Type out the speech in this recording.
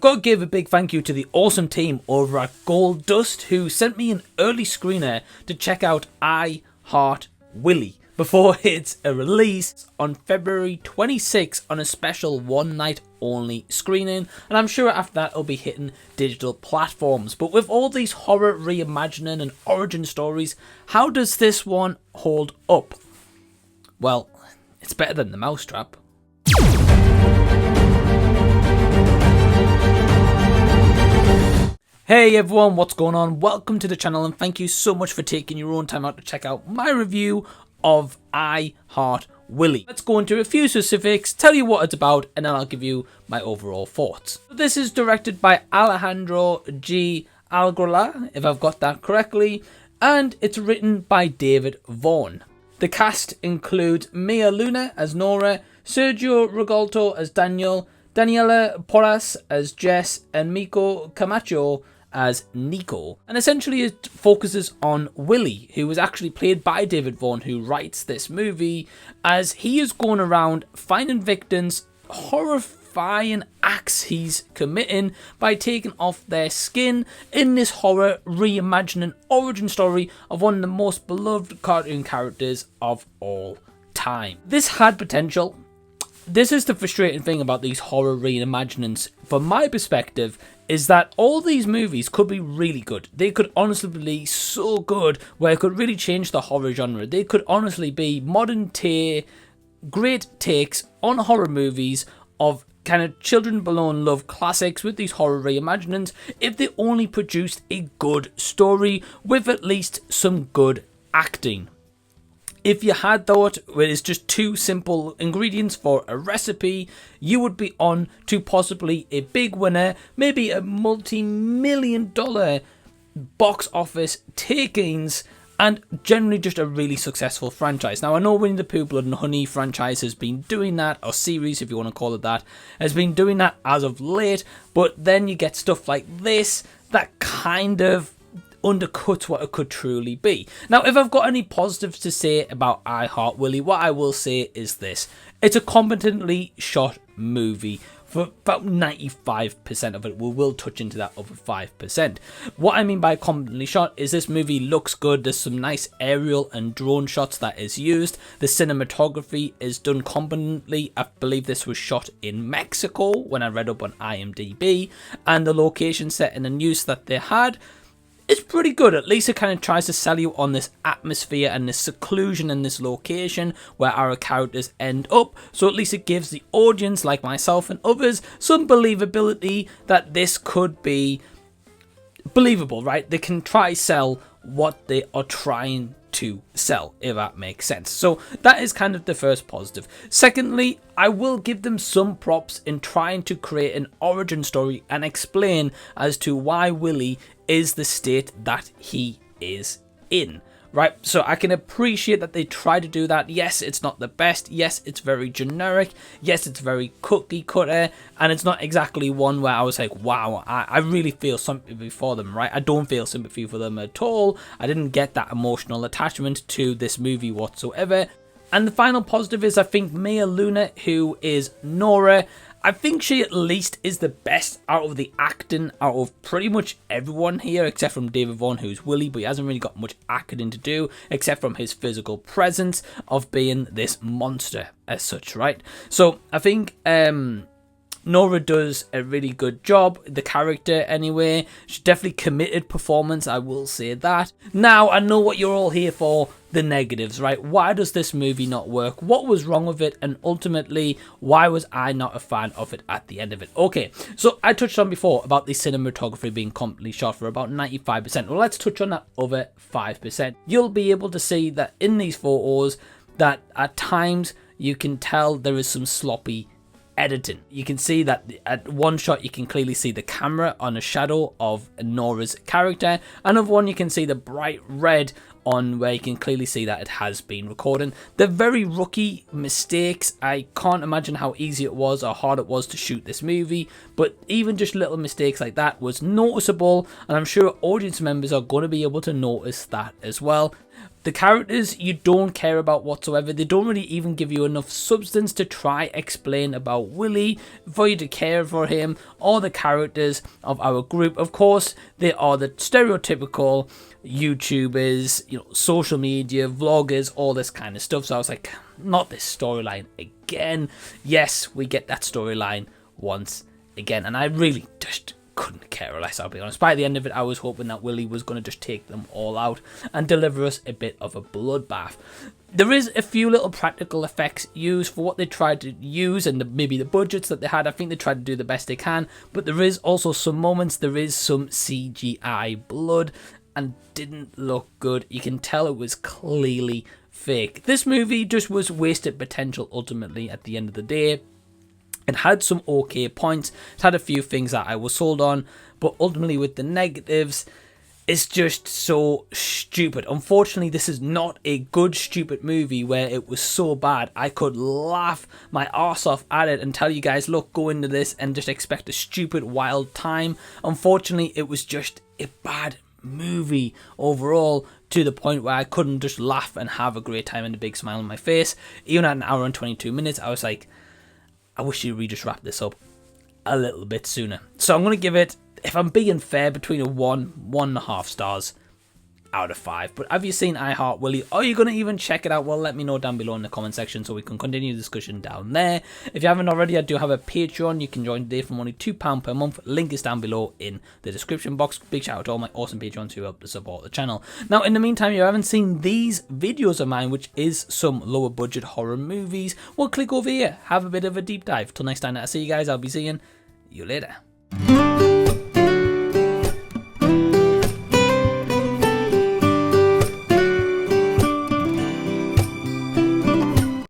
I've got to give a big thank you to the awesome team over at Gold Dust who sent me an early screener to check out I Heart Willy before its release on February 26th on a special one night only screening, and I'm sure after that it'll be hitting digital platforms. But with all these horror reimagining and origin stories, how does this one hold up? Well, it's better than The Mousetrap. Hey everyone, what's going on? Welcome to the channel and thank you so much for taking your own time out to check out my review of I Heart Willy. Let's go into a few specifics, tell you what it's about, and then I'll give you my overall thoughts. This is directed by Alejandro G. Algarla, if I've got that correctly, and it's written by David Vaughn. The cast includes Maya Luna as Nora, Sergio Regalto as Daniel, Daniela Porras as Jess, and Miko Camacho as Nico. And essentially it focuses on Willy, who was actually played by David Vaughn, who writes this movie, as he is going around finding victims, horrifying acts he's committing by taking off their skin in this horror reimagining origin story of one of the most beloved cartoon characters of all time. This had potential. This is the frustrating thing about these horror reimaginings, from my perspective, is that all these movies could be really good. They could honestly be so good where it could really change the horror genre. They could honestly be modern day, great takes on horror movies of kind of children below in love classics with these horror reimaginings if they only produced a good story with at least some good acting. If you had thought it is just two simple ingredients for a recipe, you would be on to possibly a big winner, maybe a multi-million-dollar box office takings, and generally just a really successful franchise. Now, I know Winnie the Pooh Blood and Honey franchise has been doing that, or series if you want to call it that, has been doing that as of late, but then you get stuff like this that kind of undercuts what it could truly be. Now, if I've got any positives to say about I Heart Willy, what I will say is this: it's a competently shot movie for about 95% of it. We will touch into that other 5%. What I mean by competently shot is this movie looks good. There's some nice aerial and drone shots that is used. The cinematography is done competently. I believe this was shot in Mexico when I read up on IMDb, and the location setting and use that they had, it's pretty good. At least it kind of tries to sell you on this atmosphere and this seclusion in this location where our characters end up. So at least it gives the audience, like myself and others, some believability that this could be believable, right? They can try sell what they are trying to sell, if that makes sense. So that is kind of the first positive. Secondly, I will give them some props in trying to create an origin story and explain as to why Willy is the state that he is in, right? So I can appreciate that they try to do that. Yes, it's not the best. Yes, it's very generic. Yes, it's very cookie cutter, and it's not exactly one where I was like, wow, I really feel sympathy for them, right? I don't feel sympathy for them at all. I didn't get that emotional attachment to this movie whatsoever. And the final positive is I think Maya Luna, who is Nora, I think she at least is the best out of the acting out of pretty much everyone here, except from David Vaughn, who's Willy, but he hasn't really got much acting to do, except from his physical presence of being this monster as such, right? So I think Nora does a really good job, the character anyway. She's definitely committed performance, I will say that. Now, I know what you're all here for, the negatives, right? Why does this movie not work? What was wrong with it? And ultimately, why was I not a fan of it at the end of it? Okay, so I touched on before about the cinematography being completely shot for about 95%. Well, let's touch on that other 5%. You'll be able to see that in these photos that at times you can tell there is some sloppy editing. You can see that at one shot you can clearly see the camera on a shadow of Nora's character, and of one you can see the bright red on where you can clearly see that it has been recording. They're very rookie mistakes. I can't imagine how easy it was or hard it was to shoot this movie, but even just little mistakes like that was noticeable, and I'm sure audience members are going to be able to notice that as well. The characters you don't care about whatsoever. They don't really even give you enough substance to try explain about Willy for you to care for him or the characters of our group. Of course, they are the stereotypical YouTubers, social media, vloggers, all this kind of stuff. So I was like, not this storyline again. Yes, we get that storyline once again. And I really just couldn't care less, I'll be honest. By the end of it, I was hoping that Willy was going to just take them all out and deliver us a bit of a bloodbath. There is a few little practical effects used for what they tried to use and maybe the budgets that they had. I think they tried to do the best they can, but there is also some moments, there is some CGI blood and didn't look good. You can tell it was clearly fake. This movie just was wasted potential ultimately at the end of the day. It had some okay points, it had a few things that I was sold on, but ultimately with the negatives, it's just so stupid. Unfortunately, this is not a good stupid movie where it was so bad I could laugh my arse off at it and tell you guys, look, go into this and just expect a stupid wild time. Unfortunately, it was just a bad movie overall, to the point where I couldn't just laugh and have a great time and a big smile on my face. Even at an hour and 22 minutes, I was like, I wish you'd just wrap this up a little bit sooner. So I'm going to give it, if I'm being fair, between a 1.5 stars out of 5. But have you seen I Heart Willy? Are you going to even check it out? Well, let me know down below in the comment section so we can continue the discussion down there. If you haven't already, I do have a Patreon. You can join today from only £2 per month. Link is down below in the description box. Big shout out to all my awesome Patreons who help to support the channel. Now, in the meantime, if you haven't seen these videos of mine, which is some lower budget horror movies, well, click over here. Have a bit of a deep dive. Till next time that I see you guys, I'll be seeing you later.